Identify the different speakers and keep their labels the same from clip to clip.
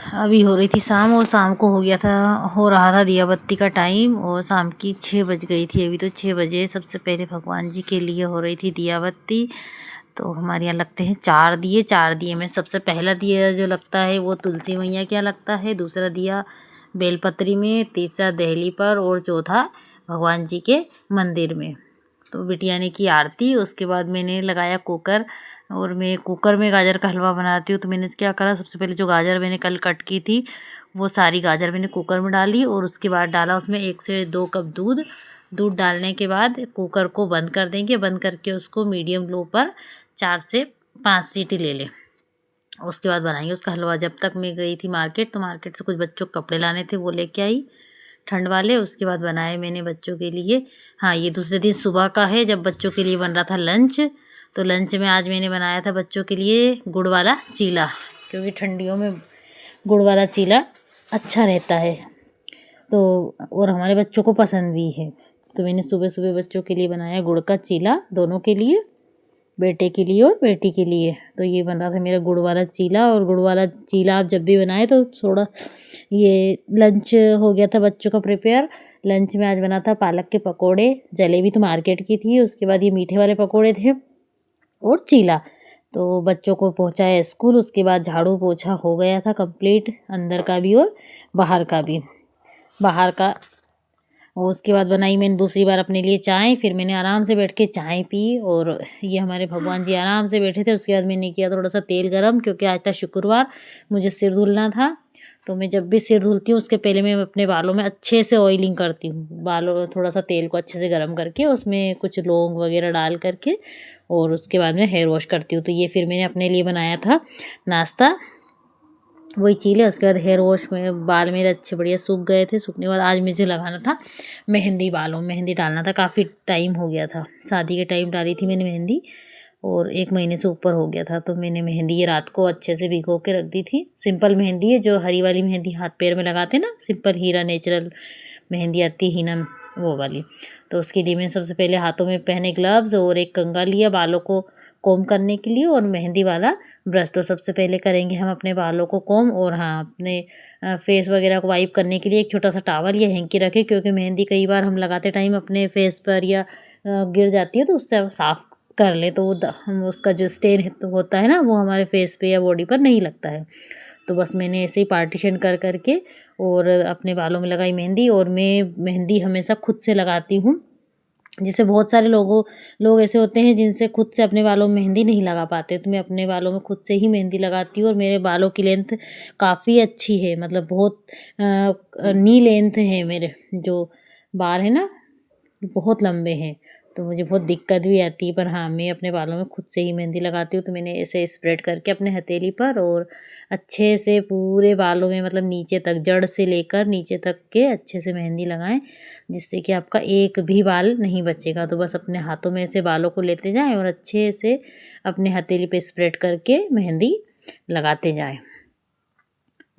Speaker 1: अभी हो रही थी शाम और शाम को हो रहा था दिया बत्ती का टाइम और शाम की 6 बज गई थी। अभी तो 6 बजे। सबसे पहले भगवान जी के लिए हो रही थी दिया बत्ती। तो हमारे यहाँ लगते हैं 4 दिए में सबसे पहला दिया जो लगता है वो तुलसी मैया क्या लगता है, दूसरा दिया बेलपत्री में, तीसरा देहली पर और चौथा भगवान जी के मंदिर में। तो बिटिया ने की आरती। उसके बाद मैंने लगाया कुकर और मैं कुकर में गाजर का हलवा बनाती हूँ। तो मैंने क्या करा, सबसे पहले जो गाजर मैंने कल कट की थी वो सारी गाजर मैंने कुकर में डाली और उसके बाद डाला उसमें 1 से 2 कप दूध। दूध डालने के बाद कुकर को बंद कर देंगे। बंद करके उसको मीडियम लो पर 4 से 5 सीटी ले लें। उसके बाद बनाएंगे उसका हलवा। जब तक मैं गई थी मार्केट तो मार्केट से कुछ बच्चों को कपड़े लाने थे वो लेके आई ठंड वाले। उसके बाद बनाए मैंने बच्चों के लिए। हाँ, ये दूसरे दिन सुबह का है जब बच्चों के लिए बन रहा था लंच। तो लंच में आज मैंने बनाया था बच्चों के लिए गुड़ वाला चीला, क्योंकि ठंडियों में गुड़ वाला चीला अच्छा रहता है तो और हमारे बच्चों को पसंद भी है। तो मैंने सुबह सुबह बच्चों के लिए बनाया गुड़ का चीला, दोनों के लिए, बेटे के लिए और बेटी के लिए। तो ये बन रहा था मेरा गुड़ वाला चीला। और गुड़ वाला चीला आप जब भी बनाए तो थोड़ा ये लंच हो गया था बच्चों का प्रिपेयर। लंच में आज बना था पालक के पकोड़े, जलेबी तो मार्केट की थी, उसके बाद ये मीठे वाले पकोड़े थे और चीला। तो बच्चों को पहुंचाया स्कूल। उसके बाद झाड़ू पोछा हो गया था कंप्लीट, अंदर का भी और बाहर का भी। बाहर का उसके बाद बनाई मैंने दूसरी बार अपने लिए चाय। फिर मैंने आराम से बैठ के चाय पी और ये हमारे भगवान जी आराम से बैठे थे। उसके बाद मैंने किया थोड़ा सा तेल गरम, क्योंकि आज था शुक्रवार, मुझे सिर धुलना था। तो मैं जब भी सिर धुलती हूँ उसके पहले मैं अपने बालों में अच्छे से ऑयलिंग करती हूँ। बालों थोड़ा सा तेल को अच्छे से गर्म करके उसमें कुछ लौंग वगैरह डाल करके और उसके बाद में हेयर वॉश करती हूँ। तो ये फिर मैंने अपने लिए बनाया था नाश्ता, वही चीले। उसके बाद हेयर वॉश में बाल मेरे अच्छे बढ़िया सूख गए थे। सूखने के बाद आज मुझे लगाना था मेहंदी, बालों में मेहंदी डालना था। काफ़ी टाइम हो गया था, शादी के टाइम डाली थी मैंने मेहंदी और 1 महीने से ऊपर हो गया था। तो मैंने मेहंदी ये रात को अच्छे से भिगो के रख दी थी। सिंपल मेहंदी है, जो हरी वाली मेहंदी हाथ पैर में लगाते ना, सिंपल हीरा नेचुरल मेहंदी आती है हीना, वो वाली। तो उसके लिए मैंने सबसे पहले हाथों में पहने ग्लव्स और एक कंघा लिया बालों को कोम करने के लिए और मेहंदी वाला ब्रश। तो सबसे पहले करेंगे हम अपने बालों को कोम और हाँ, अपने फेस वगैरह को वाइप करने के लिए एक छोटा सा टॉवल या हैंकी रखें, क्योंकि मेहंदी कई बार हम लगाते टाइम अपने फेस पर या गिर जाती है तो उससे साफ कर लें तो हम उसका जो स्टेन होता है ना वो हमारे फेस पे या बॉडी पर नहीं लगता है। तो बस मैंने ऐसे ही पार्टीशन कर करके और अपने बालों में लगाई मेहंदी। और मैं मेहंदी हमेशा खुद से लगाती हूँ, जैसे बहुत सारे लोग ऐसे होते हैं जिनसे खुद से अपने बालों में मेहंदी नहीं लगा पाते। तो मैं अपने बालों में खुद से ही मेहंदी लगाती हूँ और मेरे बालों की लेंथ काफ़ी अच्छी है, मतलब बहुत नी लेंथ है। मेरे जो बाल है ना बहुत लंबे हैं, तो मुझे बहुत दिक्कत भी आती है। पर हाँ, मैं अपने बालों में खुद से ही मेहंदी लगाती हूँ। तो मैंने ऐसे स्प्रेड करके अपने हथेली पर और अच्छे से पूरे बालों में, मतलब नीचे तक, जड़ से लेकर नीचे तक के अच्छे से मेहंदी लगाएं, जिससे कि आपका एक भी बाल नहीं बचेगा। तो बस अपने हाथों में ऐसे बालों को लेते जाएं और अच्छे से अपने हथेली पे स्प्रेड करके मेहंदी लगाते जाएं।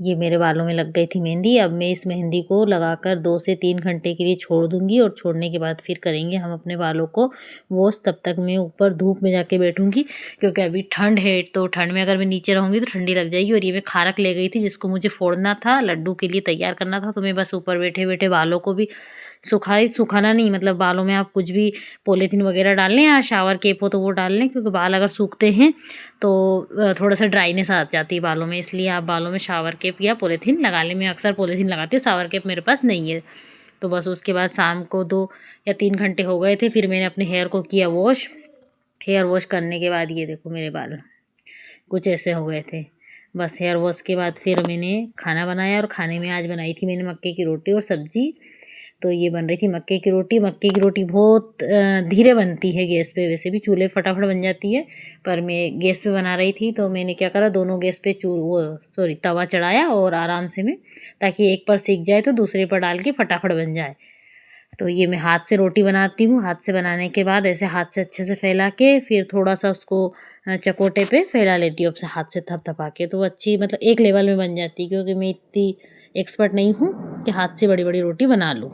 Speaker 1: ये मेरे बालों में लग गई थी मेहंदी। अब मैं इस मेहंदी को लगाकर 2 से 3 घंटे के लिए छोड़ दूंगी और छोड़ने के बाद फिर करेंगे हम अपने बालों को वॉश। तब तक मैं ऊपर धूप में जाके बैठूंगी, क्योंकि अभी ठंड है। तो ठंड में अगर मैं नीचे रहूंगी तो ठंडी लग जाएगी। और ये मैं खारक ले गई थी जिसको मुझे फोड़ना था, लड्डू के लिए तैयार करना था। तो मैं बस ऊपर बैठे बैठे बालों को भी सुखाना नहीं, मतलब बालों में आप कुछ भी पॉलीथीन वगैरह डाल लें या शावर कैप हो तो वो डाल लें, क्योंकि बाल अगर सूखते हैं तो थोड़ा सा ड्राइनेस आ जाती है बालों में, इसलिए आप बालों में शावर कैप या पॉलीथीन लगा लें। मैं अक्सर पॉलीथीन लगाती हूँ, शावर कैप मेरे पास नहीं है। तो बस उसके बाद शाम को 2 या 3 घंटे हो गए थे, फिर मैंने अपने हेयर को किया वॉश। हेयर वॉश करने के बाद ये देखो मेरे बाल कुछ ऐसे हो गए थे। बस हेयर वॉश के बाद फिर मैंने खाना बनाया और खाने में आज बनाई थी मैंने मक्के की रोटी और सब्जी। तो ये बन रही थी मक्के की रोटी। मक्के की रोटी बहुत धीरे बनती है गैस पे, वैसे भी चूल्हे फटाफट बन जाती है, पर मैं गैस पे बना रही थी। तो मैंने क्या करा, दोनों गैस पे तवा चढ़ाया और आराम से मैं, ताकि एक पर सिक जाए तो दूसरे पर डाल के फटाफट बन जाए। तो ये मैं हाथ से रोटी बनाती हूँ। हाथ से बनाने के बाद ऐसे हाथ से अच्छे से फैला के फिर थोड़ा सा उसको चकोटे पे फैला लेती हूँ, अब से हाथ से थपथपा के, तो अच्छी मतलब एक लेवल में बन जाती है। क्योंकि मैं इतनी एक्सपर्ट नहीं हूँ कि हाथ से बड़ी बड़ी रोटी बना लूँ।